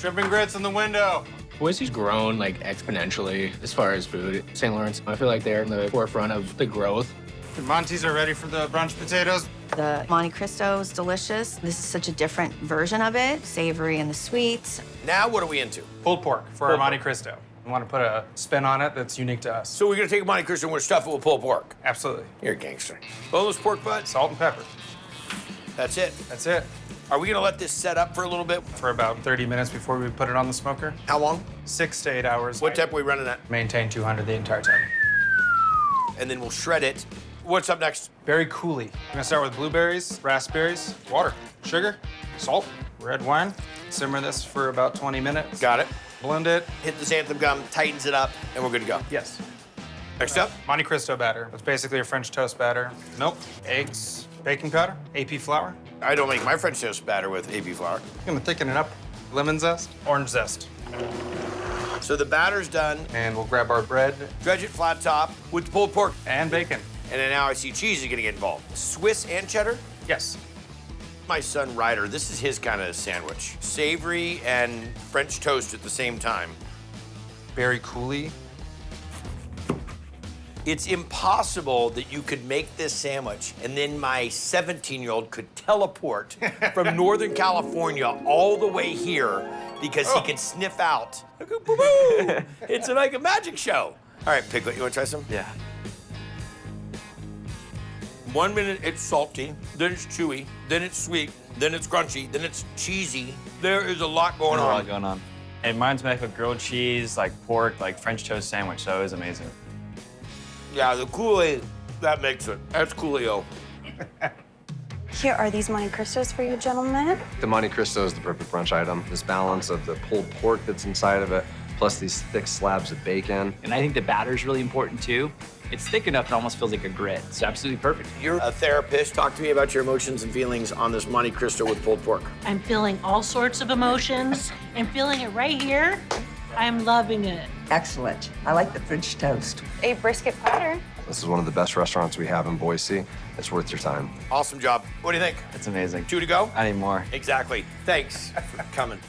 Shrimp and grits in the window. Boise's grown like exponentially as far as food. St. Lawrence, I feel like they're in the forefront of the growth. The Montes are ready for the brunch potatoes. The Monte Cristo is delicious. This is such a different version of it, savory and the sweets. Now what are we into? Pulled pork for our Monte Cristo. We want to put a spin on it that's unique to us. So we're gonna take a Monte Cristo and we're gonna stuff it with pulled pork. Absolutely. You're a gangster. Boneless pork butt. Salt and pepper. That's it. That's it. Are we gonna let this set up for a little bit? For about 30 minutes before we put it on the smoker. How long? 6 to 8 hours. What temp are we running at? Maintain 200 the entire time. And then we'll shred it. What's up next? Very coolly. We're gonna start with blueberries, raspberries, water, sugar, salt, red wine. Simmer this for about 20 minutes. Got it. Blend it. Hit the xanthan gum, tightens it up, and we're good to go. Yes. Next up? Monte Cristo batter. It's basically a French toast batter. Milk, eggs, baking powder, AP flour. I don't make my French toast batter with AP flour. I'm gonna thicken it up. Lemon zest, orange zest. So the batter's done. And we'll grab our bread Dredge it flat top with the pulled pork. and bacon. And then now I see cheese is gonna get involved. Swiss and cheddar? Yes. My son Ryder, this is his kind of sandwich. Savory and French toast at the same time. Very coolly. It's impossible that you could make this sandwich and then my 17-year-old could teleport from Northern California all the way here because he could sniff out. Boo-boo! It's like a magic show. All right, Piglet, you wanna try some? Yeah. 1 minute it's salty, then it's chewy, then it's sweet, then it's crunchy, then it's cheesy. There is a lot going There's a on. lot going on. It reminds me of a grilled cheese, like pork, like French toast sandwich, so it was amazing. Yeah, the Kool-Aid, that makes it. That's Coolio. Here are these Monte Cristos for you, gentlemen. The Monte Cristo is the perfect brunch item. This balance of the pulled pork that's inside of it, plus these thick slabs of bacon. And I think the batter is really important too. It's thick enough it almost feels like a grit. It's absolutely perfect. You're a therapist. Talk to me about your emotions and feelings on this Monte Cristo with pulled pork. I'm feeling all sorts of emotions. I'm feeling it right here. I'm loving it. Excellent. I like the French toast. A brisket platter. This is one of the best restaurants we have in Boise. It's worth your time. Awesome job. What do you think? It's amazing. 2 to go? I need more. Exactly. Thanks for coming.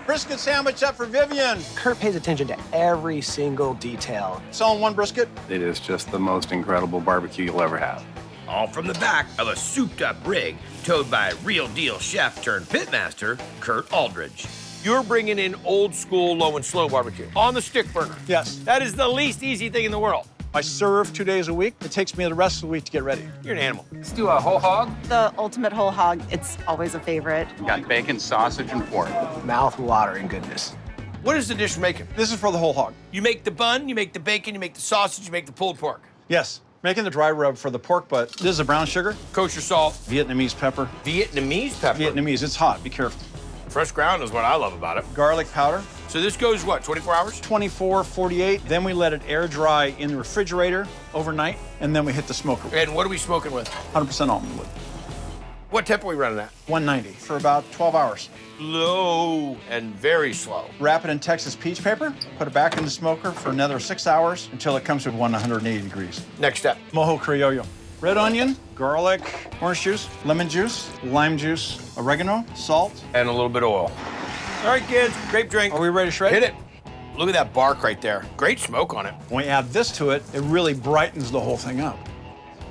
Brisket sandwich up for Vivian. Kurt pays attention to every single detail. Selling 1 brisket. It is just the most incredible barbecue you'll ever have. All from the back of a souped-up rig towed by real-deal chef turned pitmaster, Kurt Aldridge. You're bringing in old-school low and slow barbecue on the stick burner. Yes. That is the least easy thing in the world. I serve 2 days a week. It takes me the rest of the week to get ready. You're an animal. Let's do a whole hog. The ultimate whole hog, it's always a favorite. We got bacon, sausage, and pork. Mouth-watering goodness. What is the dish you're making? This is for the whole hog. You make the bun, you make the bacon, you make the sausage, you make the pulled pork. Yes. Making the dry rub for the pork butt. This is a brown sugar, Kosher salt, Vietnamese pepper. Vietnamese pepper. Vietnamese, it's hot, be careful. Fresh ground is what I love about it. Garlic powder, So this goes, what, 24 hours? 24, 48. Then we let it air dry in the refrigerator overnight, and then we hit the smoker. And what are we smoking with? 100% almond wood. What temp are we running at? 190 for about 12 hours. Low and very slow. Wrap it in Texas peach paper, put it back in the smoker for another 6 hours until it comes to 180 degrees. Next step. Mojo criollo. Red onion, garlic, orange juice, lemon juice, lime juice, oregano, salt. And a little bit of oil. All right, kids, grape drink. Are we ready to shred? Hit it. Look at that bark right there. Great smoke on it. When we add this to it, it really brightens the whole thing up.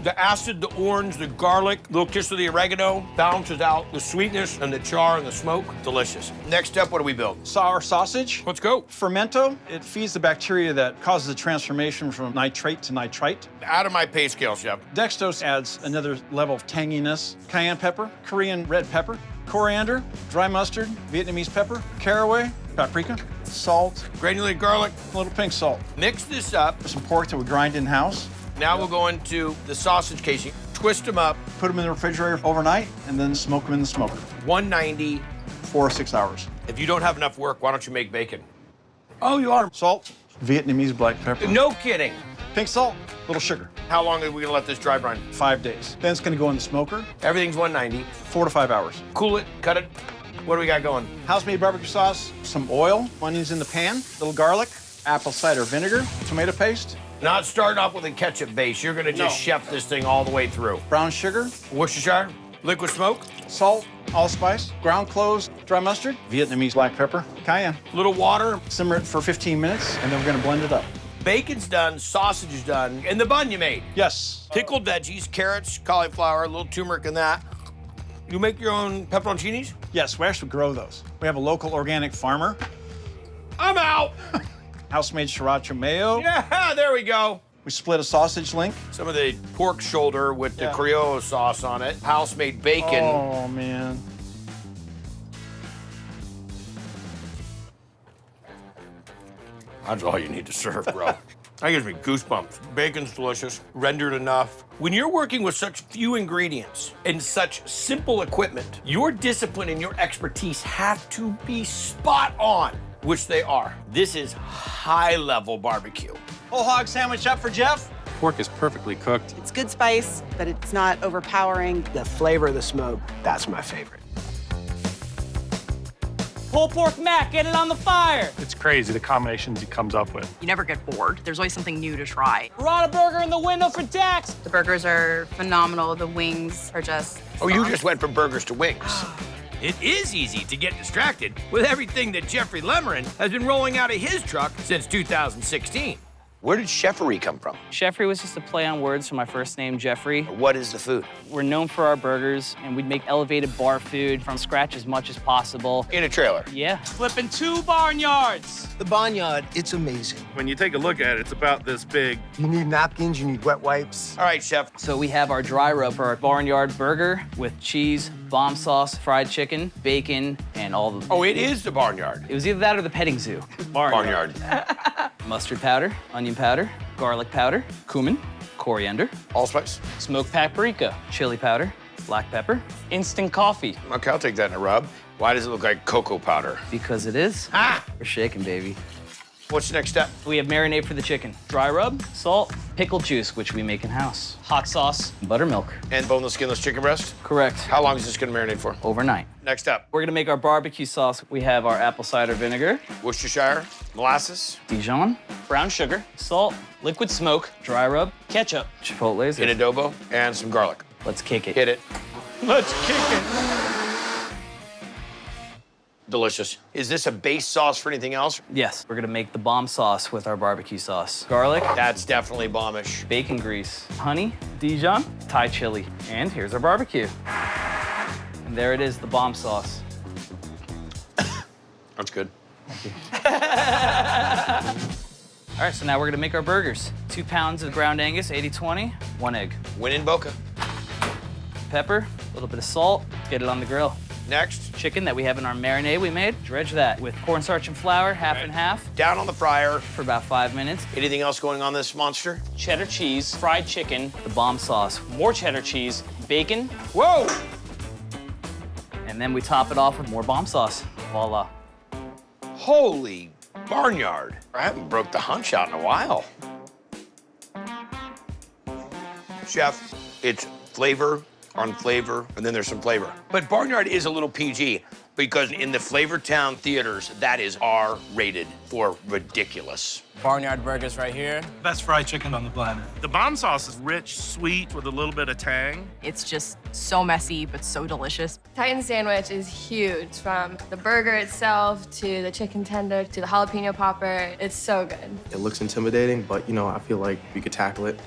The acid, the orange, the garlic, little kiss of the oregano balances out the sweetness and the char and the smoke. Delicious. Next step, what do we build? Sour sausage. Let's go. Fermento. It feeds the bacteria that causes the transformation from nitrate to nitrite. Out of my pay scale, chef. Dextrose adds another level of tanginess. Cayenne pepper, Korean red pepper, coriander, dry mustard, Vietnamese pepper, caraway, paprika, salt, Granulated garlic. a little pink salt. Mix this up. Some pork that we grind in-house. Now we'll go into the sausage casing. Twist them up. Put them in the refrigerator overnight, and then smoke them in the smoker. 190. 4 or 6 hours. If you don't have enough work, why don't you make bacon? Oh, you are. Salt, Vietnamese black pepper. No kidding. Pink salt, little sugar. How long are we gonna let this dry brine? 5 days. Then it's gonna go in the smoker. Everything's 190. 4 to 5 hours. Cool it, cut it. What do we got going? House-made barbecue sauce, some oil, onions in the pan, little garlic, apple cider vinegar, tomato paste. Not starting off with a ketchup base. You're gonna just chef this thing all the way through. Brown sugar. Worcestershire, a Liquid smoke. Salt, allspice, ground cloves, dry mustard, Vietnamese black pepper, cayenne. Little water. Simmer it for 15 minutes, and then we're gonna blend it up. Bacon's done, sausage is done, and the bun you made. Yes. Pickled veggies, carrots, cauliflower, a little turmeric in that. You make your own pepperoncinis? Yes, we actually grow those. We have a local organic farmer. I'm out. House-made sriracha mayo. Yeah, there we go. We split a sausage link. Some of the pork shoulder with the Creole sauce on it. House-made bacon. Oh, man. That's all you need to serve, bro. That gives me goosebumps. Bacon's delicious, rendered enough. When you're working with such few ingredients and such simple equipment, your discipline and your expertise have to be spot on, which they are. This is high-level barbecue. Whole hog sandwich up for Jeff. Pork is perfectly cooked. It's good spice, but it's not overpowering. The flavor of the smoke, that's my favorite. Pulled pork mac, get it on the fire. It's crazy the combinations he comes up with. You never get bored. There's always something new to try. Rada burger in the window for Dax. The burgers are phenomenal. The wings are just... Oh, you just went from burgers to wings. It is easy to get distracted with everything that Jeffrey Lemerin has been rolling out of his truck since 2016. Where did Chefery come from? Chefery was just a play on words from my first name, Jeffrey. What is the food? We're known for our burgers, and we'd make elevated bar food from scratch as much as possible. In a trailer? Yeah. Flipping 2 barnyards. The barnyard, it's amazing. When you take a look at it, it's about this big. You need napkins, you need wet wipes. All right, chef. So we have our dry rub for our barnyard burger with cheese, bomb sauce, fried chicken, bacon, and all the... Oh, it is the barnyard. It was either that or the petting zoo. Barnyard. Mustard powder, onion powder, garlic powder, cumin, coriander, Allspice. smoked paprika, chili powder, black pepper, instant coffee. Okay, I'll take that in a rub. Why does it look like cocoa powder? Because it is. Ah! We're shaking, baby. What's the next step? We have marinade for the chicken. Dry rub, salt, pickle juice, which we make in-house, hot sauce, buttermilk. And boneless, skinless chicken breast? Correct. How long is this gonna marinate for? Overnight. Next up, We're gonna make our barbecue sauce. We have our apple cider vinegar, Worcestershire, molasses, Dijon, brown sugar, salt, liquid smoke, dry rub, ketchup, chipotles. in adobo, and some garlic. Let's kick it. Hit it. Let's kick it. Delicious. Is this a base sauce for anything else? Yes, we're gonna make the bomb sauce with our barbecue sauce. Garlic, That's definitely bombish. bacon grease, honey, Dijon, Thai chili, and here's our barbecue. And there it is, the bomb sauce. That's good. All right, so now we're gonna make our burgers. 2 pounds of ground Angus, 80-20, 1 egg. Win in Boca. Pepper, a little bit of salt, get it on the grill. Next, Chicken that we have in our marinade we made, dredge that with cornstarch and flour, half and half, down on the fryer. for about 5 minutes. Anything else going on this monster? Cheddar cheese, fried chicken, the bomb sauce, more cheddar cheese, bacon, Whoa! and then we top it off with more bomb sauce. Voila. Holy barnyard. I haven't broke the hunch out in a while. Chef, it's flavor on flavor, and then there's some flavor. But Barnyard is a little PG because in the Flavor Town theaters, that is R-rated for ridiculous. Barnyard burgers right here. Best fried chicken on the planet. The bomb sauce is rich, sweet, with a little bit of tang. It's just so messy, but so delicious. Titan Sandwich is huge, from the burger itself to the chicken tender to the jalapeno popper. It's so good. It looks intimidating, but I feel like we could tackle it.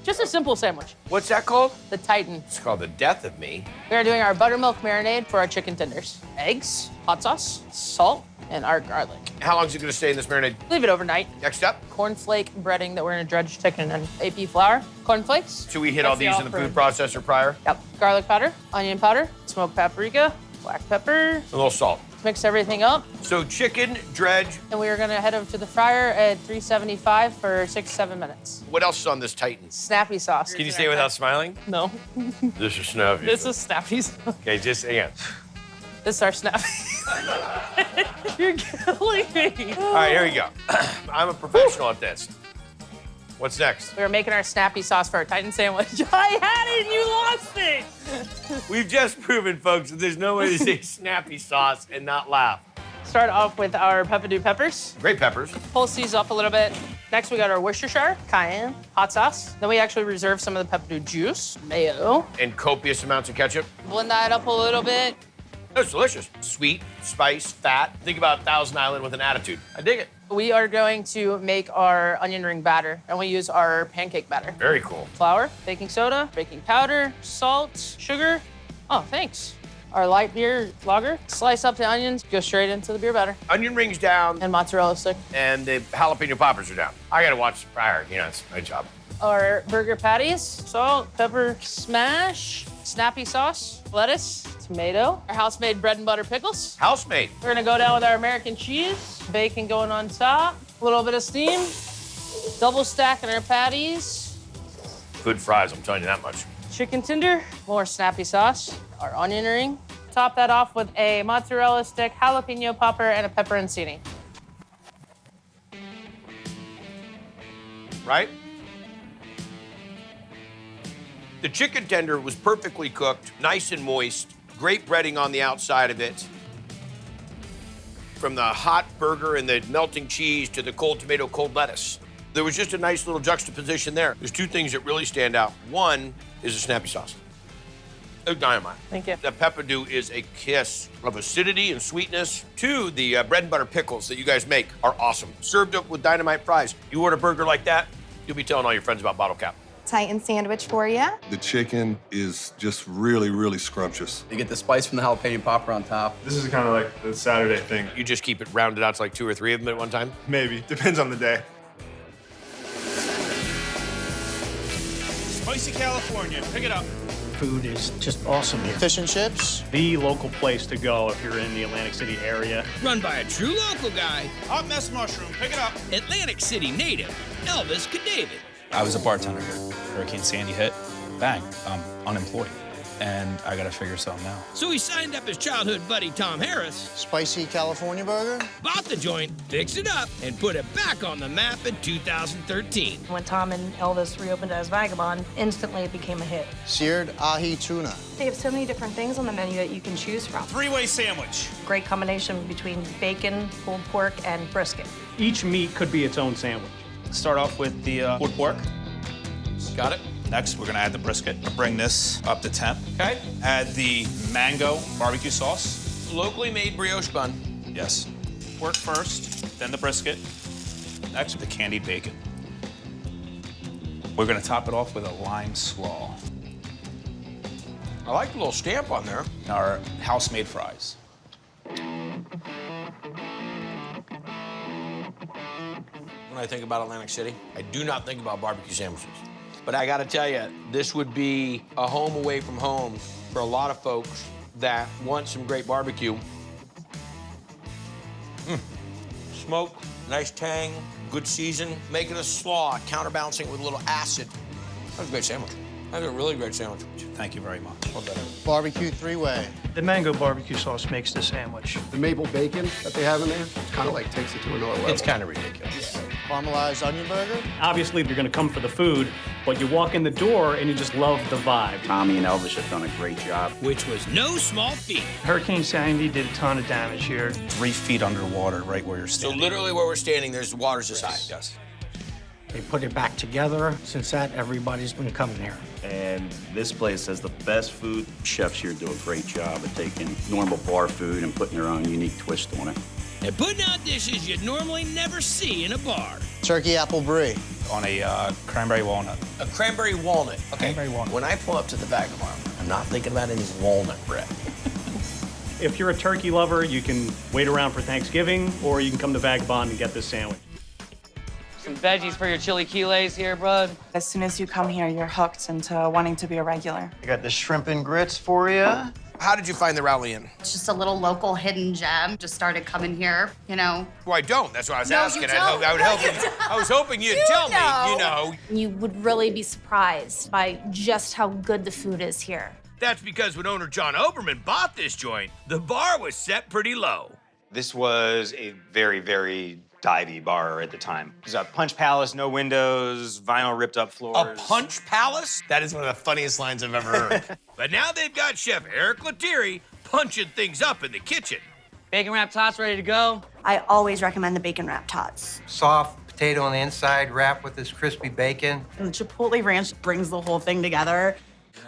Just a simple sandwich. What's that called? The Titan. It's called the death of me. We are doing our buttermilk marinade for our chicken tenders. Eggs, hot sauce, salt, and our garlic. How long is it gonna stay in this marinade? Leave it overnight. Next up? Cornflake breading that we're gonna dredge chicken in. AP flour, cornflakes. So we hit all these in the food processor prior? Yep. Garlic powder, onion powder, smoked paprika, black pepper. A little salt. Mix everything up. So chicken, dredge. And we are gonna head over to the fryer at 375 for 6-7 minutes. What else is on this Titan? Snappy sauce. Can you say it without smiling? No. This is snappy. This is snappy sauce. Okay, just again. This is our snappy. You're killing me. All right, here we go. I'm a professional at this. What's next? We are making our snappy sauce for our Titan sandwich. I had it and you lost it. We've just proven, folks, that there's no way to say snappy sauce and not laugh. Start off with our pepperdew peppers. Great peppers. Pulse these up a little bit. Next, we got our Worcestershire, cayenne, hot sauce. Then we actually reserve some of the pepperdew juice, mayo. And copious amounts of ketchup. Blend that up a little bit. That's delicious. Sweet, spice, fat. Think about Thousand Island with an attitude. I dig it. We are going to make our onion ring batter, and we use our pancake batter. Very cool. Flour, baking soda, baking powder, salt, sugar. Oh, thanks. Our light beer lager. Slice up the onions, go straight into the beer batter. Onion rings down. And mozzarella stick. And the jalapeno poppers are down. I gotta watch the fryer. You know, it's my job. Our burger patties, salt, pepper smash, snappy sauce, lettuce, tomato, our house-made bread and butter pickles. House-made. We're gonna go down with our American cheese, bacon going on top, a little bit of steam, double stacking our patties. Good fries, I'm telling you that much. Chicken tender, more snappy sauce, our onion ring. Top that off with a mozzarella stick, jalapeno popper, and a pepperoncini. Right? The chicken tender was perfectly cooked, nice and moist, great breading on the outside of it. From the hot burger and the melting cheese to the cold tomato, cold lettuce. There was just a nice little juxtaposition there. There's two things that really stand out. One is the snappy sauce. Oh, dynamite. Thank you. The pepperdew is a kiss of acidity and sweetness. Two, the bread and butter pickles that you guys make are awesome. Served up with dynamite fries. You order a burger like that, you'll be telling all your friends about Bottle Cap. Titan sandwich for you. The chicken is just really, really scrumptious. You get the spice from the jalapeno popper on top. This is kind of like the Saturday thing. You just keep it rounded out to like 2 or 3 of them at one time? Maybe. Depends on the day. Spicy California. Pick it up. Food is just awesome here. Fish and chips. The local place to go if you're in the Atlantic City area. Run by a true local guy. Hot mess mushroom. Pick it up. Atlantic City native, Elvis Cadavid. I was a bartender here. Hurricane Sandy hit. Bang. I'm unemployed. And I gotta figure something out. So he signed up his childhood buddy Tom Harris. Spicy California burger. Bought the joint, fixed it up, and put it back on the map in 2013. When Tom and Elvis reopened as Vagabond, instantly it became a hit. Seared ahi tuna. They have so many different things on the menu that you can choose from. Three-way sandwich. Great combination between bacon, pulled pork, and brisket. Each meat could be its own sandwich. Start off with the pulled pork. Got it. Next, we're gonna add the brisket. Bring this up to temp. Okay. Add the mango barbecue sauce. Locally made brioche bun. Yes. Pork first, then the brisket. Next, the candied bacon. We're gonna top it off with a lime slaw. I like the little stamp on there. Our house-made fries. When I think about Atlantic City, I do not think about barbecue sandwiches. But I gotta tell you, this would be a home away from home for a lot of folks that want some great barbecue. Smoke, nice tang, good season. Make it a slaw, counterbalancing it with a little acid. That's a great sandwich. That's a really great sandwich. Thank you very much. Well done. Barbecue three-way. The mango barbecue sauce makes the sandwich. The maple bacon that they have in there, kind of like takes it to another level. It's kind of ridiculous. Caramelized onion burger. Obviously, you're gonna come for the food, but you walk in the door and you just love the vibe. Tommy and Elvis have done a great job. Which was no small feat. Hurricane Sandy did a ton of damage here. 3 feet underwater, right where you're So standing. literally where we're standing, there's water's aside. Yes. They put it back together. Since that, everybody's been coming here. And this place has the best food. Chefs here do a great job of taking normal bar food and putting their own unique twist on it. And putting out dishes you'd normally never see in a bar. Turkey apple brie. On a cranberry walnut. A cranberry walnut. Okay. Cranberry walnut. When I pull up to the Vagabond, I'm not thinking about any walnut bread. If you're a turkey lover, you can wait around for Thanksgiving, or you can come to Vagabond and get this sandwich. Some veggies for your chili quiles here, bud. As soon as you come here, you're hooked into wanting to be a regular. I got the shrimp and grits for you. How did you find the rally in? It's just a little local hidden gem. Just started coming here, you know. Well, I don't. That's what I was No, asking. you don't. I was hoping you'd tell me, you know. You would really be surprised by just how good the food is here. That's because when owner John Oberman bought this joint, the bar was set pretty low. This was a very, very divey bar at the time. It was a punch palace, no windows, vinyl ripped up floors. A punch palace? That is one of the funniest lines I've ever heard. But now they've got Chef Eric Lettieri punching things up in the kitchen. Bacon wrap tots ready to go. I always recommend the bacon wrap tots. Soft potato on the inside, wrapped with this crispy bacon. And the Chipotle ranch brings the whole thing together.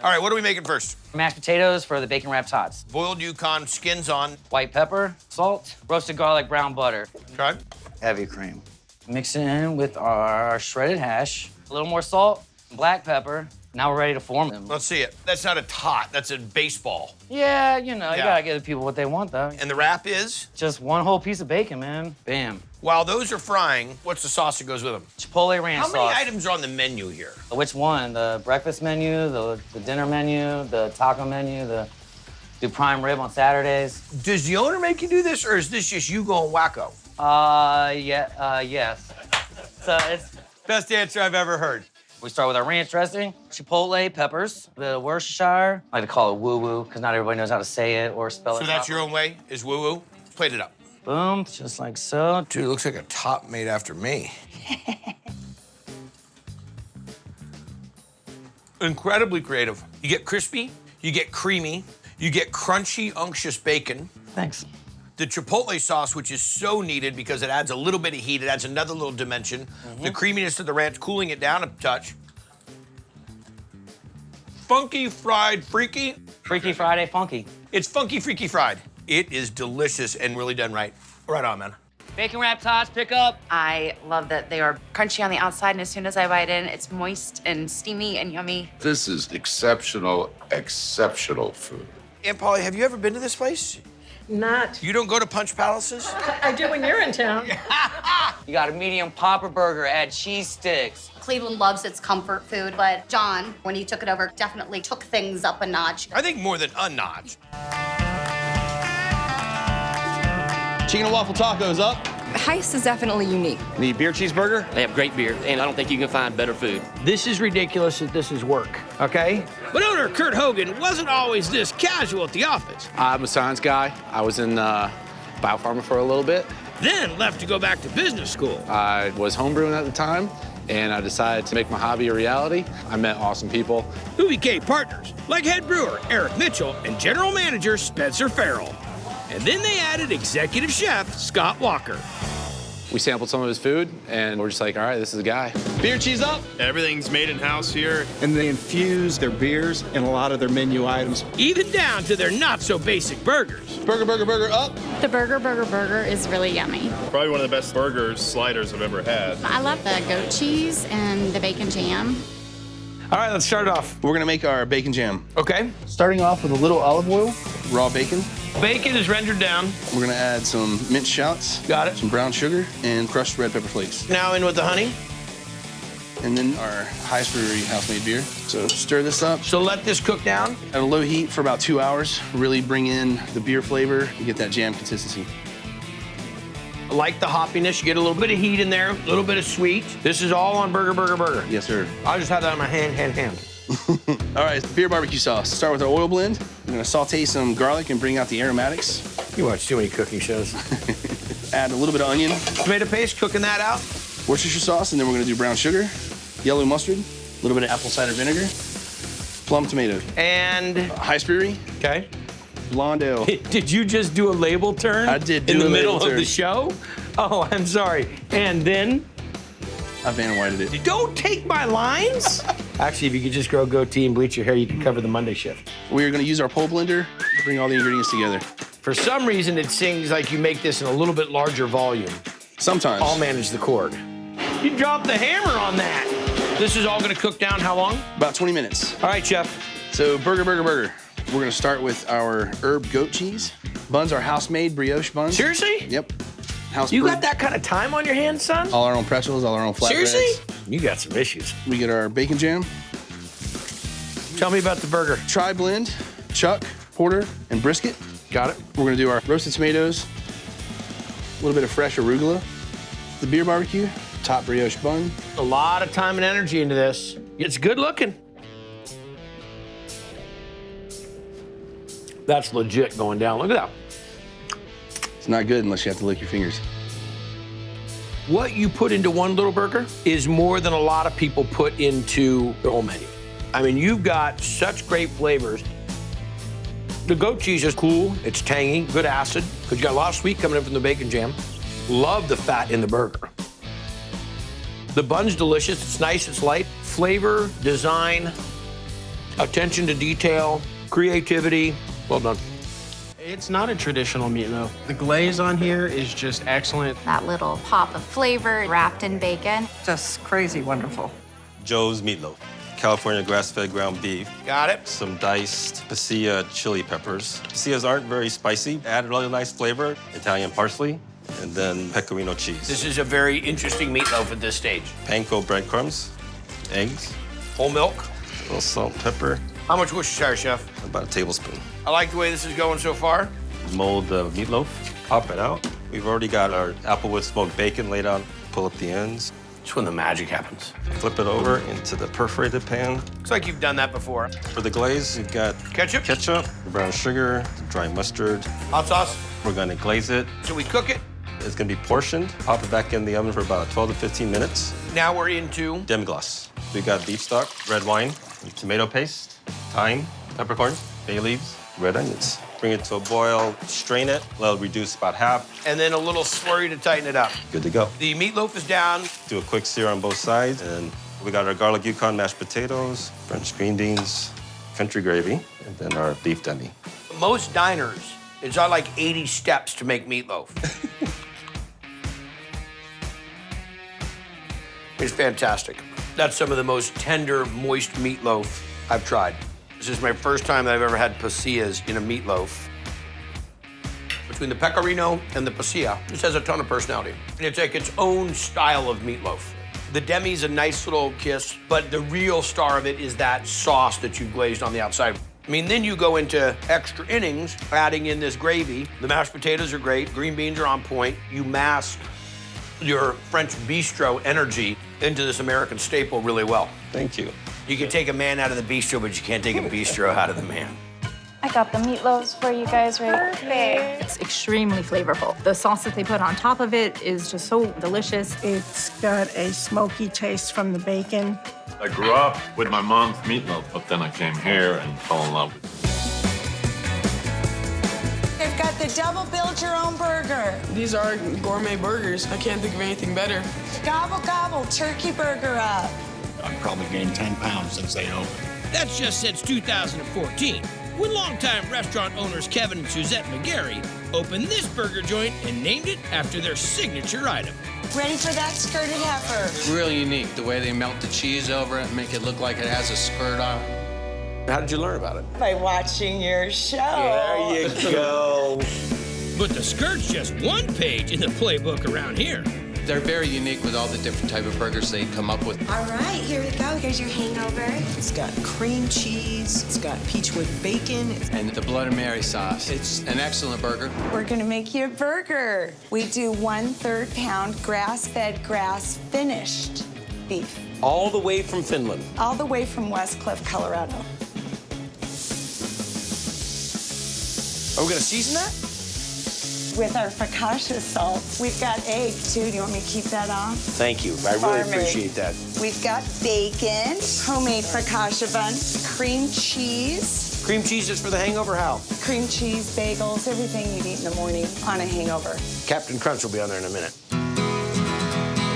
All right, what are we making first? Mashed potatoes for the bacon wrap tots. Boiled Yukon, skins on. White pepper, salt, roasted garlic, brown butter. Okay. Heavy cream. Mix it in with our shredded hash, a little more salt, black pepper. Now we're ready to form them. Let's see it. That's not a tot, that's a baseball. Yeah, you know, you gotta give the people what they want, though. And the wrap is? Just one whole piece of bacon, man. Bam. While those are frying, what's the sauce that goes with them? Chipotle ranch sauce. How many items are on the menu here? Which one? The breakfast menu, the dinner menu, the taco menu, do prime rib on Saturdays. Does the owner make you do this, or is this just you going wacko? Yes. So it's... Best answer I've ever heard. We start with our ranch dressing, chipotle peppers, the Worcestershire. I like to call it woo-woo, because not everybody knows how to say it or spell it. So that's your own way, is woo-woo? Plate it up. Boom, just like so. Dude, it looks like a top made after me. Incredibly creative. You get crispy, you get creamy, you get crunchy, unctuous bacon. Thanks. The chipotle sauce, which is so needed because it adds a little bit of heat, it adds another little dimension. The creaminess of the ranch, cooling it down a touch. Funky fried freaky. Freaky Friday funky. It's funky freaky fried. It is delicious and really done right. Right on, man. Bacon wrap tots, pick up. I love that they are crunchy on the outside, and as soon as I bite in, it's moist and steamy and yummy. This is exceptional, exceptional food. Aunt Polly, have you ever been to this place? Not. You don't go to Punch Palaces? I do when you're in town. You got a medium popper burger, add cheese sticks. Cleveland loves its comfort food, but John, when he took it over, definitely took things up a notch. I think more than a notch. Chicken and waffle tacos up. Heist is definitely unique. The beer cheeseburger. They have great beer, and I don't think you can find better food. This is ridiculous that this is work, okay? But owner Kurt Hogan wasn't always this casual at the office. I'm a science guy. I was in biopharma for a little bit. Then left to go back to business school. I was homebrewing at the time, and I decided to make my hobby a reality. I met awesome people. Who became partners, like head brewer Eric Mitchell and general manager Spencer Farrell. And then they added executive chef Scott Walker. We sampled some of his food, and we're just like, all right, this is the guy. Beer cheese up. Everything's made in-house here. And they infuse their beers in a lot of their menu items. Even down to their not-so-basic burgers. Burger up. The burger is really yummy. Probably one of the best burgers sliders I've ever had. I love the goat cheese and the bacon jam. All right, let's start it off. We're gonna make our bacon jam. Okay. Starting off with a little olive oil, raw bacon. Bacon is rendered down. We're gonna add some minced shallots. Got it. Some brown sugar and crushed red pepper flakes. Now in with the honey. And then our highest brewery house-made beer. So stir this up. So let this cook down. At a low heat for about 2 hours. Really bring in the beer flavor and get that jam consistency. I like the hoppiness. You get a little bit of heat in there, a little bit of sweet. This is all on burger. Yes, sir. I'll just have that in my hand. All right, beer barbecue sauce. Start with our oil blend. We're gonna saute some garlic and bring out the aromatics. You watch too many cooking shows. Add a little bit of onion. Tomato paste, cooking that out. Worcestershire sauce, and then we're gonna do brown sugar, yellow mustard, a little bit of apple cider vinegar, plum tomato. And? Heist Brewery. Okay. Blonde ale. Did you just do a label turn? I did do in the a middle label of turn. the show? Oh, I'm sorry. And then? I Van Whited it. Don't take my lines. Actually, if you could just grow a goatee and bleach your hair, you could cover the Monday shift. We are gonna use our pole blender to bring all the ingredients together. For some reason, it seems like you make this in a little bit larger volume. Sometimes. I'll manage the cord. You dropped the hammer on that. This is all gonna cook down how long? About 20 minutes. All right, chef. So burger. We're gonna start with our herb goat cheese. Buns are house-made brioche buns. Seriously? Yep. House You brewed. got that kind of time on your hands, son? All our own pretzels, all our own flatbreads. Seriously? You got some issues. We get our bacon jam. Tell me about the burger. Tri-blend, chuck, porter, and brisket. Got it. We're gonna do our roasted tomatoes, a little bit of fresh arugula, the beer barbecue, top brioche bun. A lot of time and energy into this. It's good looking. That's legit going down. Look at that. It's not good unless you have to lick your fingers. What you put into one little burger is more than a lot of people put into their whole menu. I mean, you've got such great flavors. The goat cheese is cool. It's tangy, good acid, because you got a lot of sweet coming in from the bacon jam. Love the fat in the burger. The bun's delicious. It's nice, it's light. Flavor, design, attention to detail, creativity. Well done. It's not a traditional meatloaf. The glaze on here is just excellent. That little pop of flavor wrapped in bacon. Just crazy wonderful. Joe's Meatloaf. California grass-fed ground beef. Got it. Some diced pasilla chili peppers. Pasillas aren't very spicy. Add a really nice flavor. Italian parsley, and then pecorino cheese. This is a very interesting meatloaf at this stage. Panko breadcrumbs, eggs. Whole milk. A little salt and pepper. How much Worcestershire, Chef? About a tablespoon. I like the way this is going so far. Mold the meatloaf, pop it out. We've already got our applewood smoked bacon laid out. Pull up the ends. It's when the magic happens. Flip it over into the perforated pan. Looks like you've done that before. For the glaze, you've got ketchup, brown sugar, dry mustard. Hot sauce. We're gonna glaze it. So we cook it. It's gonna be portioned. Pop it back in the oven for about 12 to 15 minutes. Now we're into demi-glace. We got beef stock, red wine, tomato paste, thyme, peppercorns, bay leaves, red onions. Bring it to a boil, strain it, let it reduce about half. And then a little slurry to tighten it up. Good to go. The meatloaf is down. Do a quick sear on both sides, and we got our garlic Yukon mashed potatoes, French green beans, country gravy, and then our beef demi. Most diners, it's not like 80 steps to make meatloaf. It's fantastic. That's some of the most tender, moist meatloaf I've tried. This is my first time that I've ever had pasillas in a meatloaf. Between the pecorino and the pasilla, this has a ton of personality. And it's like its own style of meatloaf. The demi's a nice little kiss, but the real star of it is that sauce that you've glazed on the outside. I mean, then you go into extra innings, adding in this gravy. The mashed potatoes are great, green beans are on point. You mask your French bistro energy into this American staple really well. Thank you. You can take a man out of the bistro, but you can't take a bistro out of the man. I got the meatloaves for you guys right here. It's extremely flavorful. The sauce that they put on top of it is just so delicious. It's got a smoky taste from the bacon. I grew up with my mom's meatloaf, but then I came here and fell in love with it. They've got the double build your own burger. These are gourmet burgers. I can't think of anything better. Gobble, gobble, turkey burger up. I've probably gained 10 pounds since they opened. That's just since 2014, when longtime restaurant owners Kevin and Suzette McGarry opened this burger joint and named it after their signature item. Ready for that skirted heifer? Really unique, the way they melt the cheese over it and make it look like it has a skirt on it. How did you learn about it? By watching your show. There you go. But the skirt's just one page in the playbook around here. They're very unique with all the different type of burgers they come up with. All right, here we go. Here's your hangover. It's got cream cheese. It's got peachwood bacon. And the Bloody Mary sauce. It's an excellent burger. We're gonna make you a burger. We do 1/3 pound grass-fed, grass-finished beef. All the way from Finland. All the way from West Cliff, Colorado. Are we gonna season that? With our focaccia salt. We've got egg, too. Do you want me to keep that on? Thank you. I really Farm appreciate that. We've got bacon, homemade focaccia bun, cream cheese. Cream cheese is for the hangover, how? Cream cheese, bagels, everything you'd eat in the morning on a hangover. Captain Crunch will be on there in a minute.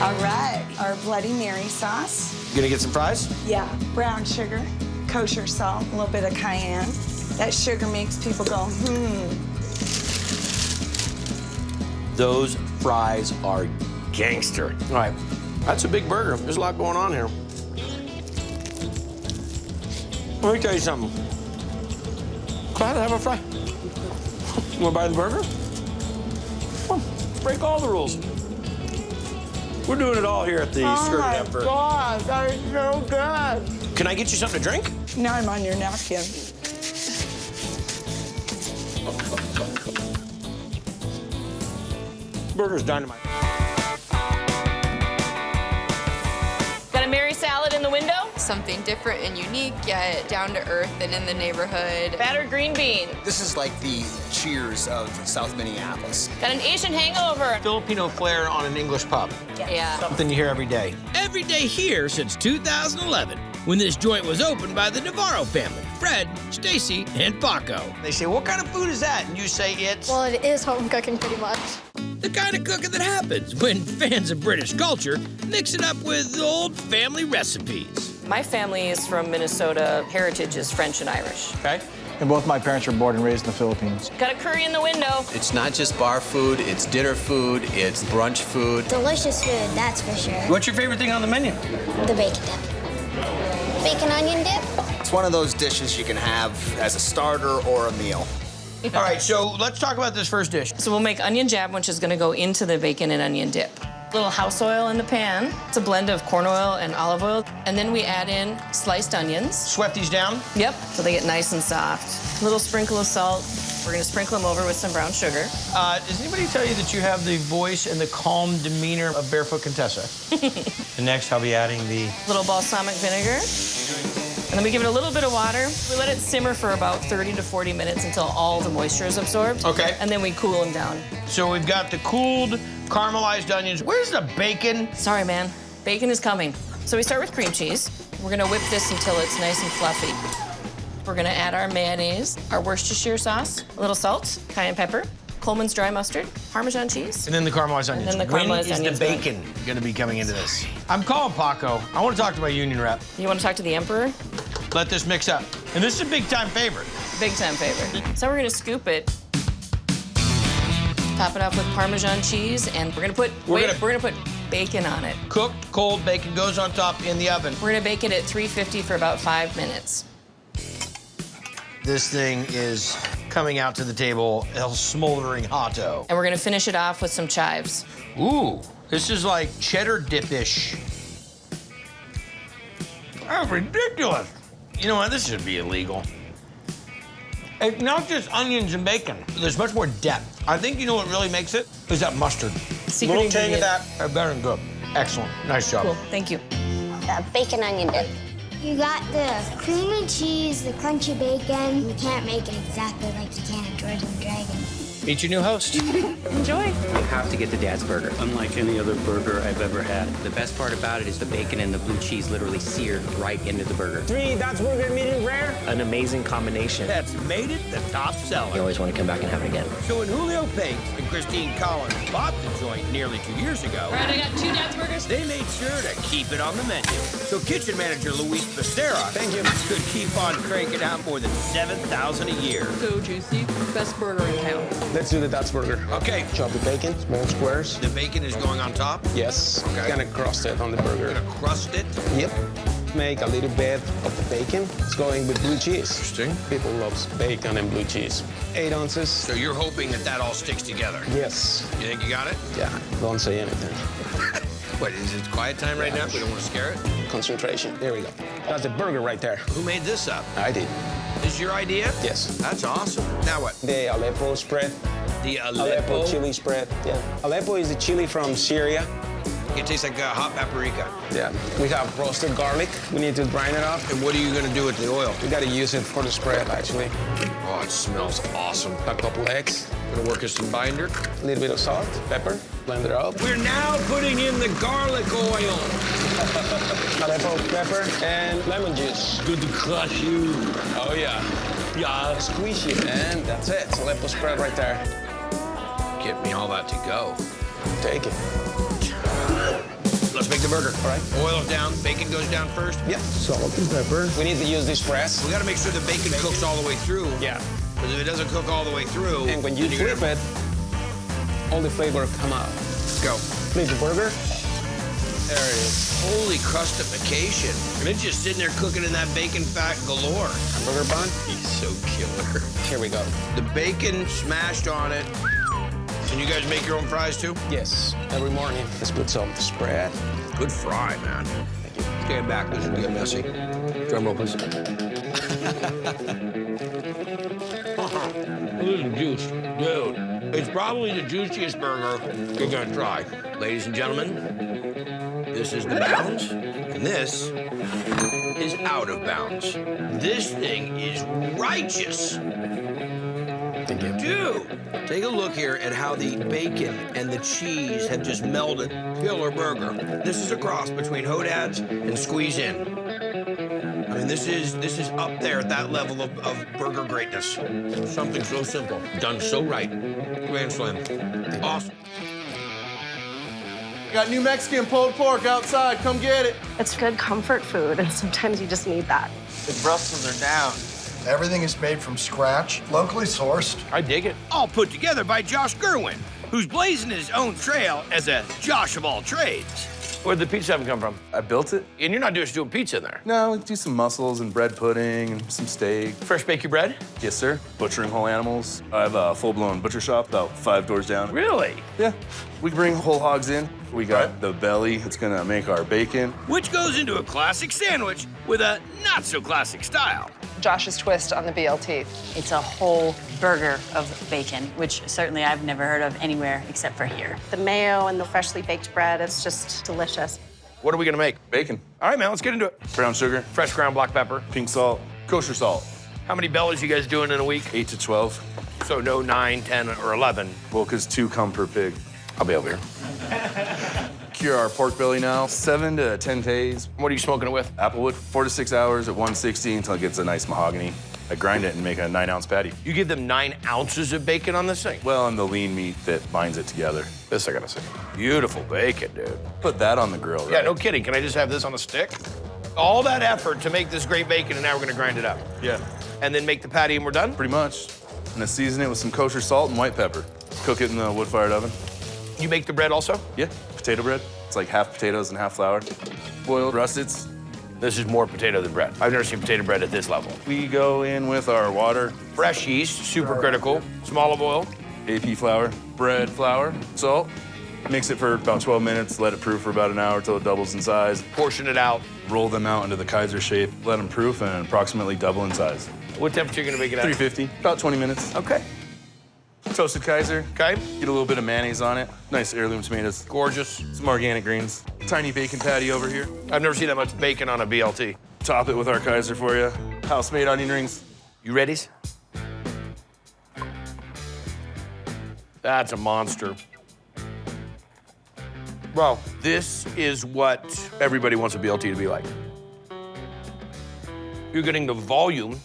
All right, our Bloody Mary sauce. You gonna get some fries? Yeah, brown sugar, kosher salt, a little bit of cayenne. That sugar makes people go, Those fries are gangster. All right, that's a big burger. There's a lot going on here. Let me tell you something. Glad to have a fry. You wanna buy the burger? Come on, break all the rules. We're doing it all here at the Skirted Heifer. Oh, my God, that is so good. Can I get you something to drink? Now I'm on your napkin. Burger's dynamite. Got a Mary salad in the window? Something different and unique, yet down to earth and in the neighborhood. Battered green bean. This is like the Cheers of South Minneapolis. Got an Asian hangover. Filipino flair on an English pub. Yeah. Something you hear every day. Every day here since 2011, when this joint was opened by the Navarro family. Fred, Stacy, and Paco. They say, what kind of food is that? And you say it's... Well, it is home cooking pretty much. The kind of cooking that happens when fans of British culture mix it up with old family recipes. My family is from Minnesota. Heritage is French and Irish. Okay. And both my parents were born and raised in the Philippines. Got a curry in the window. It's not just bar food, it's dinner food, it's brunch food. Delicious food, that's for sure. What's your favorite thing on the menu? The bacon dip. Bacon onion dip? It's one of those dishes you can have as a starter or a meal. All right, so let's talk about this first dish. So we'll make onion jab, which is gonna go into the bacon and onion dip. Little house oil in the pan. It's a blend of corn oil and olive oil. And then we add in sliced onions. Sweat these down? Yep, so they get nice and soft. A little sprinkle of salt. We're gonna sprinkle them over with some brown sugar. Does anybody tell you that you have the voice and the calm demeanor of Barefoot Contessa? And next, I'll be adding the... Little balsamic vinegar. And then we give it a little bit of water. We let it simmer for about 30 to 40 minutes until all the moisture is absorbed. Okay. And then we cool them down. So we've got the cooled, caramelized onions. Where's the bacon? Sorry, man. Bacon is coming. So we start with cream cheese. We're gonna whip this until it's nice and fluffy. We're gonna add our mayonnaise, our Worcestershire sauce, a little salt, cayenne pepper, Coleman's dry mustard, Parmesan cheese. And then the caramelized onions. And then the caramelized when onions. is the bacon gonna be coming into this? I'm calling Paco. I want to talk to my union rep. You want to talk to the emperor? Let this mix up. And this is a big time favorite. Big time favorite. So we're gonna scoop it, top it off with Parmesan cheese, and we're gonna put bacon on it. Cooked, cold bacon goes on top in the oven. We're gonna bake it at 350 for about 5 minutes. This thing is coming out to the table, el smoldering hotto. And we're gonna finish it off with some chives. Ooh, this is like cheddar dip-ish. That's ridiculous. You know what, this should be illegal. It's not just onions and bacon. There's much more depth. I think you know what really makes it? Is that mustard. Secret little tang of ingredient. that, better than good. Excellent, nice job. Cool, thank you. The bacon onion dip. You got the creamy cheese, the crunchy bacon. You can't make it exactly like you can in George and the Dragon. Meet your new host. Enjoy. You have to get the Dad's Burger. Unlike any other burger I've ever had. The best part about it is the bacon and the blue cheese literally seared right into the burger. 3 Dad's Burger medium rare. An amazing combination. That's made it the top seller. You always want to come back and have it again. So when Julio Pates and Christine Collins bought the joint nearly 2 years ago, All right, I got 2 Dad's Burgers. they made sure to keep it on the menu. So kitchen manager Luis Pastera could keep on cranking out more than 7,000 a year. So juicy, best burger in town. Let's do the Dutch burger. Okay. Chop the bacon, small squares. The bacon is going on top? Yes. Okay. Gonna crust it on the burger. Gonna crust it? Yep. Make a little bit of the bacon. It's going with blue cheese. Interesting. People love bacon and blue cheese. 8 ounces. So you're hoping that that all sticks together? Yes. You think you got it? Yeah. Don't say anything. What, is it quiet time right now? We don't want to scare it? Concentration. There we go. That's the burger right there. Who made this up? I did. This is your idea? Yes. That's awesome. Now what? The Aleppo spread. The Aleppo? chili spread. Yeah. Aleppo is the chili from Syria. It tastes like hot paprika. Yeah. We have roasted garlic. We need to brine it up. And what are you gonna do with the oil? We gotta use it for the spread, actually. Oh, it smells awesome. A couple eggs. Gonna work as some binder. A little bit of salt, pepper, blend it up. We're now putting in the garlic oil. Aleppo pepper and lemon juice. Good to crush you. Oh, yeah. Yeah. Squeeze it. And that's it. Aleppo spread right there. Get me all that to go. Take it. Let's make the burger. All right. Oil it down. Bacon goes down first. Yep. Salt and pepper. We need to use this press. We gotta make sure the bacon cooks all the way through. Yeah. Because if it doesn't cook all the way through... And when you flip it, all the flavor come out. Let's go. Flip the burger. There it is. Holy crustification. And it's just sitting there cooking in that bacon fat galore. Burger bun. He's so killer. Here we go. The bacon smashed on it. And you guys make your own fries too? Yes. Every morning. Let's put some spread. Good fry, man. Thank you. Stand back. This will get messy. Drum roll, please. This is juice. Dude, it's probably the juiciest burger you're gonna try. Ladies and gentlemen, this is the bounds, and this is out of bounds. This thing is righteous. Thank you. Dude, take a look here at how the bacon and the cheese have just melded. Killer burger. This is a cross between Hodad's and Squeeze In. I mean, And this is up there at that level of burger greatness. Something so simple, done so right. Grand slam. Awesome. Got new Mexican pulled pork outside. Come get it. It's good comfort food, and sometimes you just need that. The Brussels are down. Everything is made from scratch, locally sourced. I dig it. All put together by Josh Gerwin, who's blazing his own trail as a Josh of all trades. Where'd the pizza oven come from? I built it. And you're not just doing pizza in there. No, we do some mussels and bread pudding and some steak. Fresh bake your bread? Yes, sir. Butchering whole animals. I have a full-blown butcher shop about 5 doors down. Really? Yeah. We bring whole hogs in. We got the belly. It's gonna make our bacon. Which goes into a classic sandwich with a not-so-classic style. Josh's twist on the BLT. It's a whole burger of bacon, which certainly I've never heard of anywhere except for here. The mayo and the freshly baked bread, it's just delicious. What are we gonna make? Bacon. All right, man, let's get into it. Brown sugar. Fresh ground black pepper. Pink salt. Kosher salt. How many bellies you guys doing in a week? 8 to 12. So no 9, 10, or 11. Well, because 2 come per pig. I'll be over here. Cure our pork belly now, 7 to 10 days. What are you smoking it with? Applewood, 4 to 6 hours at 160 until it gets a nice mahogany. I grind it and make a 9-ounce patty. You give them 9 ounces of bacon on this thing? Well, and the lean meat that binds it together. This I gotta say. Beautiful bacon, dude. Put that on the grill, right? Yeah, no kidding. Can I just have this on a stick? All that effort to make this great bacon, and now we're gonna grind it up. Yeah. And then make the patty and we're done? Pretty much. And I season it with some kosher salt and white pepper. Cook it in the wood-fired oven. You make the bread also? Yeah, potato bread. It's like half potatoes and half flour. Boiled russets. This is more potato than bread. I've never seen potato bread at this level. We go in with our water. Fresh yeast, super critical. Some olive oil. AP flour, bread flour, salt. Mix it for about 12 minutes, let it proof for about an hour till it doubles in size. Portion it out. Roll them out into the Kaiser shape, let them proof, and approximately double in size. What temperature are you gonna make it at? 350, about 20 minutes. Okay. Toasted Kaiser. Okay. Get a little bit of mayonnaise on it. Nice heirloom tomatoes. Gorgeous. Some organic greens. Tiny bacon patty over here. I've never seen that much bacon on a BLT. Top it with our Kaiser for you. House-made onion rings. You ready? That's a monster. Well, this is what everybody wants a BLT to be like. You're getting the volume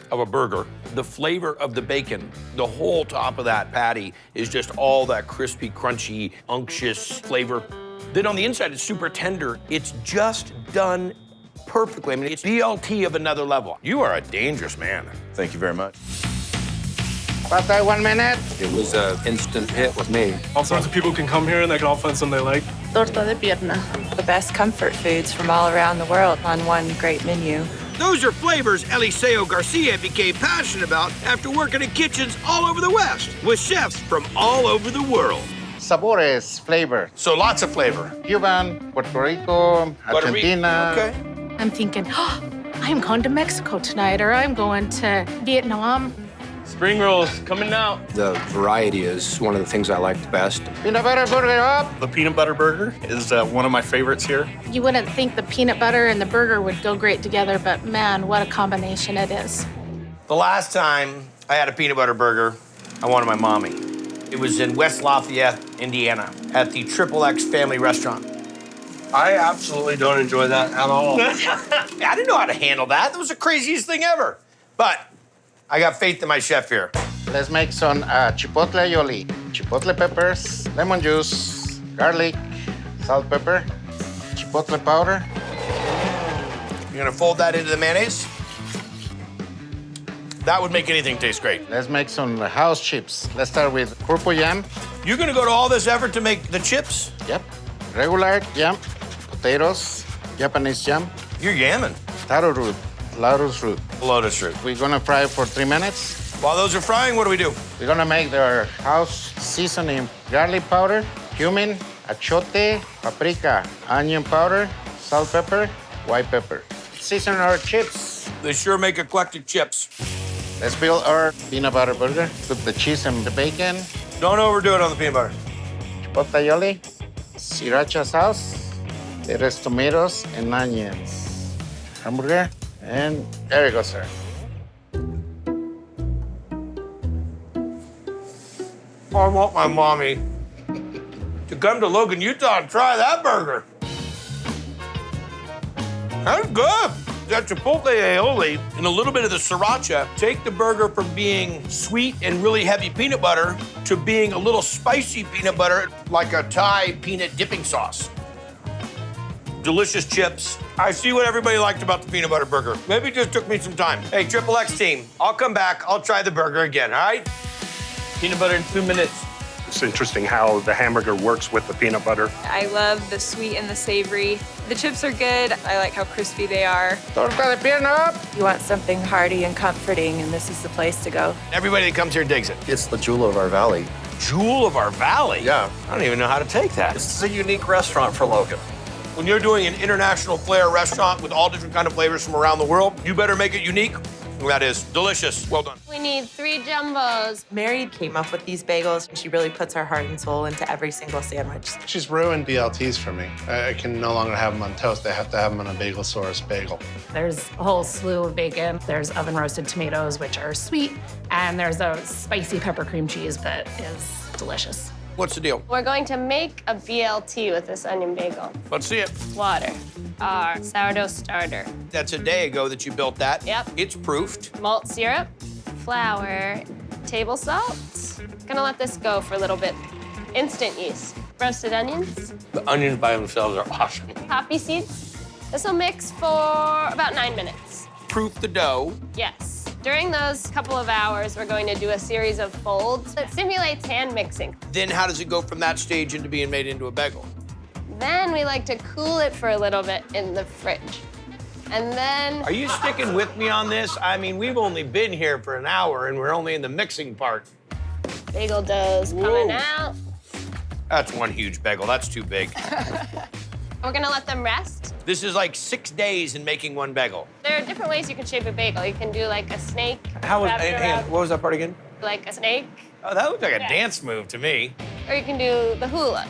of a burger, the flavor of the bacon, the whole top of that patty is just all that crispy, crunchy, unctuous flavor. Then on the inside, it's super tender. It's just done perfectly. I mean, it's BLT of another level. You are a dangerous man. Thank you very much. About that 1 minute. It was an instant hit with me. All sorts of people can come here and they can all find something they like. Torta de pierna. The best comfort foods from all around the world on one great menu. Those are flavors Eliseo Garcia became passionate about after working in kitchens all over the West with chefs from all over the world. Sabores, flavor. So lots of flavor. Cuban, Puerto Rico, Argentina. Okay. I'm thinking, oh, I'm going to Mexico tonight, or I'm going to Vietnam. Spring rolls coming out. The variety is one of the things I like the best. Peanut butter burger up. The peanut butter burger is one of my favorites here. You wouldn't think the peanut butter and the burger would go great together, but man, what a combination it is. The last time I had a peanut butter burger, I wanted my mommy. It was in West Lafayette, Indiana, at the XXX Family Restaurant. I absolutely don't enjoy that at all. I didn't know how to handle that. That was the craziest thing ever. But I got faith in my chef here. Let's make some chipotle aioli. Chipotle peppers, lemon juice, garlic, salt, pepper, chipotle powder. You're gonna fold that into the mayonnaise? That would make anything taste great. Let's make some house chips. Let's start with purple yam. You're gonna go to all this effort to make the chips? Yep. Regular yam, potatoes, Japanese yam. You're yamming. Taro root, lotus root. Lotus root. We're gonna fry for 3 minutes. While those are frying, what do we do? We're gonna make our house seasoning. Garlic powder, cumin, achote, paprika, onion powder, salt, pepper, white pepper. Season our chips. They sure make eclectic chips. Let's build our peanut butter burger. Put the cheese and the bacon. Don't overdo it on the peanut butter. Chipotle aioli, sriracha sauce, lettuce, tomatoes, and onions. Hamburger, and there you go, sir. I want my mommy to come to Logan, Utah and try that burger. That's good. That chipotle aioli and a little bit of the sriracha take the burger from being sweet and really heavy peanut butter to being a little spicy peanut butter, like a Thai peanut dipping sauce. Delicious chips. I see what everybody liked about the peanut butter burger. Maybe it just took me some time. Hey, Triple X team, I'll come back. I'll try the burger again, all right? Peanut butter in 2 minutes. It's interesting how the hamburger works with the peanut butter. I love the sweet and the savory. The chips are good. I like how crispy they are. Torta de pierna. You want something hearty and comforting, and this is the place to go. Everybody that comes here digs it. It's the jewel of our valley. Jewel of our valley? Yeah. I don't even know how to take that. It's a unique restaurant for Logan. When you're doing an international flair restaurant with all different kind of flavors from around the world, you better make it unique. And that is delicious. Well done. We need 3 jumbos. Mary came up with these bagels, and she really puts her heart and soul into every single sandwich. She's ruined BLTs for me. I can no longer have them on toast. I have to have them on a Bagel-saurus bagel. There's a whole slew of bacon. There's oven roasted tomatoes, which are sweet, and there's a spicy pepper cream cheese that is delicious. What's the deal? We're going to make a BLT with this onion bagel. Let's see it. Water, our sourdough starter, That's a day ago that you built that. Yep. It's proofed. malt syrup, flour, table salt. Gonna let this go for a little bit. Instant yeast, roasted onions, The onions by themselves are awesome. poppy seeds. This will mix for about 9 minutes. Proof the dough. Yes. During those couple of hours, we're going to do a series of folds that simulates hand mixing. Then how does it go from that stage into being made into a bagel? Then we like to cool it for a little bit in the fridge. And then... Are you sticking with me on this? I mean, we've only been here for an hour and we're only in the mixing part. Bagel dough's coming out. That's one huge bagel. That's too big. We're gonna let them rest. This is like 6 days in making one bagel. There are different ways you can shape a bagel. You can do like a snake. How was, wrap it hang on, around what was that part again? like a snake. Oh, that looked like a Yeah. dance move to me. Or you can do the hula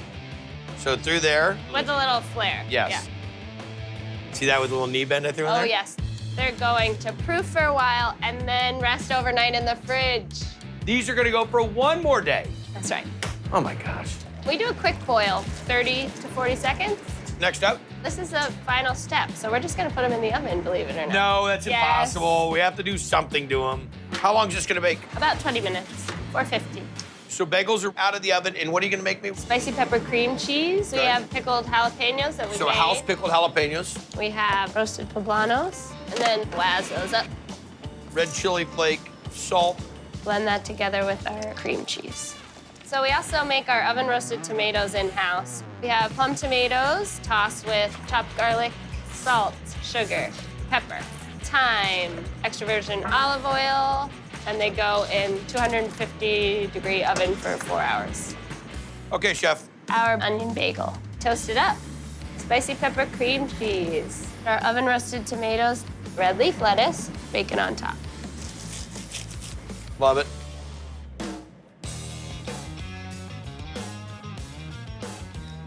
So through there. with a little flare. Yes. Yeah. See that with a little knee bend I threw in Oh, there? yes. They're going to proof for a while and then rest overnight in the fridge. These are gonna go for one more day. That's right. Oh my gosh. We do a quick boil, 30 to 40 seconds. Next up. This is the final step, so we're just gonna put them in the oven, believe it or not. No, that's Yes. impossible. We have to do something to them. How long is this gonna bake? About 20 minutes, 450. So bagels are out of the oven, and what are you gonna make me? Spicy pepper cream cheese. We Okay. have pickled jalapenos that we So made. house pickled jalapenos, We have roasted poblanos, and then blaz those up. red chili flake, salt. Blend that together with our cream cheese. So we also make our oven roasted tomatoes in-house. We have plum tomatoes tossed with chopped garlic, salt, sugar, pepper, thyme, extra virgin olive oil, and they go in 250-degree oven for 4 hours. Okay, chef. Our onion bagel, toasted up. Spicy pepper cream cheese. Our oven roasted tomatoes, red leaf lettuce, bacon on top. Love it.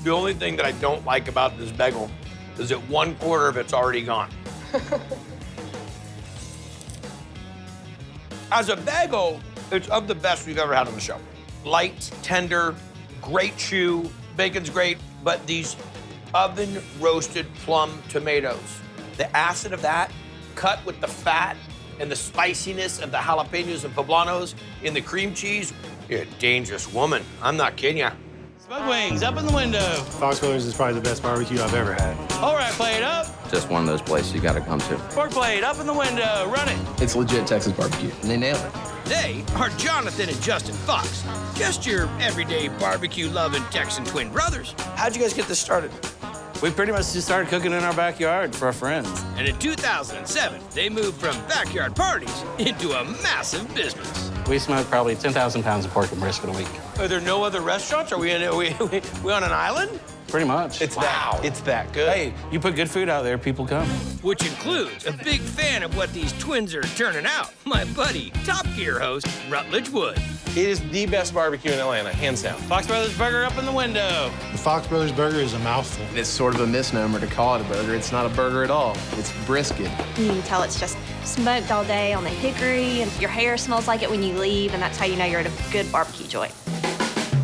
The only thing that I don't like about this bagel is that 1/4 of it's already gone. As a bagel, it's of the best we've ever had on the show. Light, tender, great chew, bacon's great, but these oven roasted plum tomatoes, the acid of that cut with the fat and the spiciness of the jalapenos and poblanos in the cream cheese, you're a dangerous woman. I'm not kidding ya. Smoke wings up in the window. Fox Brothers is probably the best barbecue I've ever had. All right, plate up. Just one of those places you gotta come to. Pork plate up in the window. Run it. It's legit Texas barbecue, and they nail it. They are Jonathan and Justin Fox, just your everyday barbecue-loving Texan twin brothers. How'd you guys get this started? We pretty much just started cooking in our backyard for our friends. And in 2007, they moved from backyard parties into a massive business. We smoke probably 10,000 pounds of pork and brisket a week. Are there no other restaurants? Are we on an island? Pretty much. It's that good. Hey, you put good food out there, people come. Which includes a big fan of what these twins are turning out, my buddy, Top Gear host, Rutledge Wood. It is the best barbecue in Atlanta, hands down. Fox Brothers Burger up in the window. The Fox Brothers burger is a mouthful. It's sort of a misnomer to call it a burger. It's not a burger at all. It's brisket. You can tell it's just smoked all day on the hickory, and your hair smells like it when you leave, and that's how you know you're at a good barbecue joint.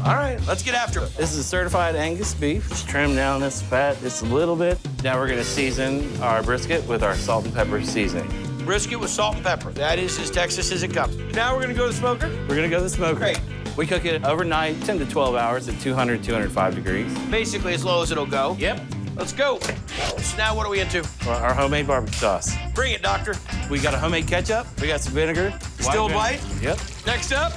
All right, let's get after it. This is certified Angus beef. Just trim down this fat just a little bit. Now we're gonna season our brisket with our salt and pepper seasoning. Brisket with salt and pepper. That is as Texas as it comes. Now we're gonna go to the smoker? We're gonna go to the smoker. Great. We cook it overnight, 10 to 12 hours at 200, 205 degrees. Basically as low as it'll go. Yep. Let's go. So now what are we into? Our homemade barbecue sauce. Bring it, doctor. We got a homemade ketchup. We got some vinegar. Distilled white? Yep. Next up?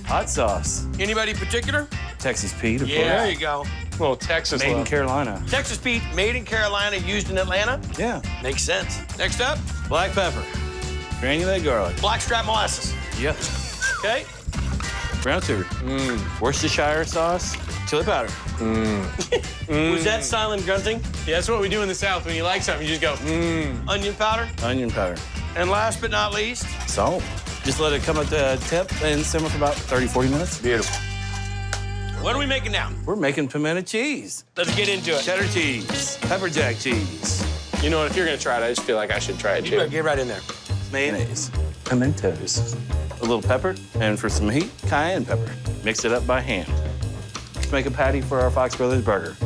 Hot sauce. Anybody particular? Texas Pete, of course. There you go. Well, Texas Made in Carolina. Texas Pete, made in Carolina, used in Atlanta? Yeah. Makes sense. Next up? Black pepper. Granulated garlic. Blackstrap molasses. Yep. Okay. Brown sugar. Worcestershire sauce. Chili powder. Was that silent grunting? Yeah, that's what we do in the South. When you like something, you just go, Onion powder. Onion powder. And last but not least? Salt. Just let it come at the tip and simmer for about 30, 40 minutes. Beautiful. What are we making now? We're making pimento cheese. Let's get into it. Cheddar cheese. Pepper jack cheese. you know what, if you're gonna try it, I just feel like I should try it You too. better get right in there. Mayonnaise. Pimentos. A little pepper, and for some heat, cayenne pepper. Mix it up by hand. Let's make a patty for our Fox Brothers burger.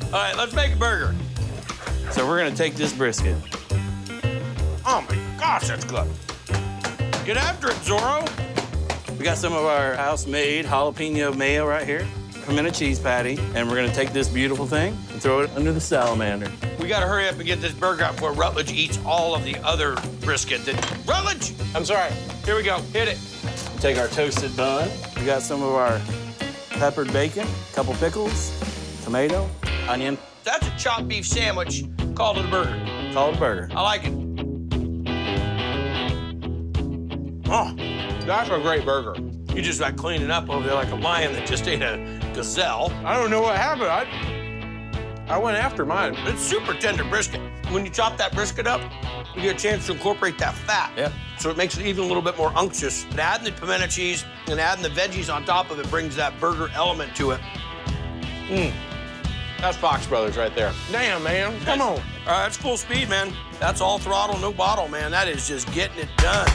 All right, let's make a burger. So we're gonna take this brisket. Oh my gosh, that's good. Get after it, Zorro. We got some of our house-made jalapeno mayo right here. Pimento cheese patty, and we're gonna take this beautiful thing and throw it under the salamander. We gotta hurry up and get this burger out before Rutledge eats all of the other brisket. Rutledge! I'm sorry. Here we go, hit it. Take our toasted bun. We got some of our peppered bacon, a couple pickles, tomato, onion. That's a chopped beef sandwich. Call it a burger. Call it a burger. I like it. Oh, that's a great burger. You just like cleaning up over there like a lion that just ate a gazelle. I don't know what happened. I went after mine. But it's super tender brisket. When you chop that brisket up, you get a chance to incorporate that fat. Yep. So it makes it even a little bit more unctuous. And adding the pimento cheese and adding the veggies on top of it brings that burger element to it. That's Fox Brothers right there. Damn, man. Come on. All right, that's full speed, man. That's all throttle, no bottle, man. That is just getting it done.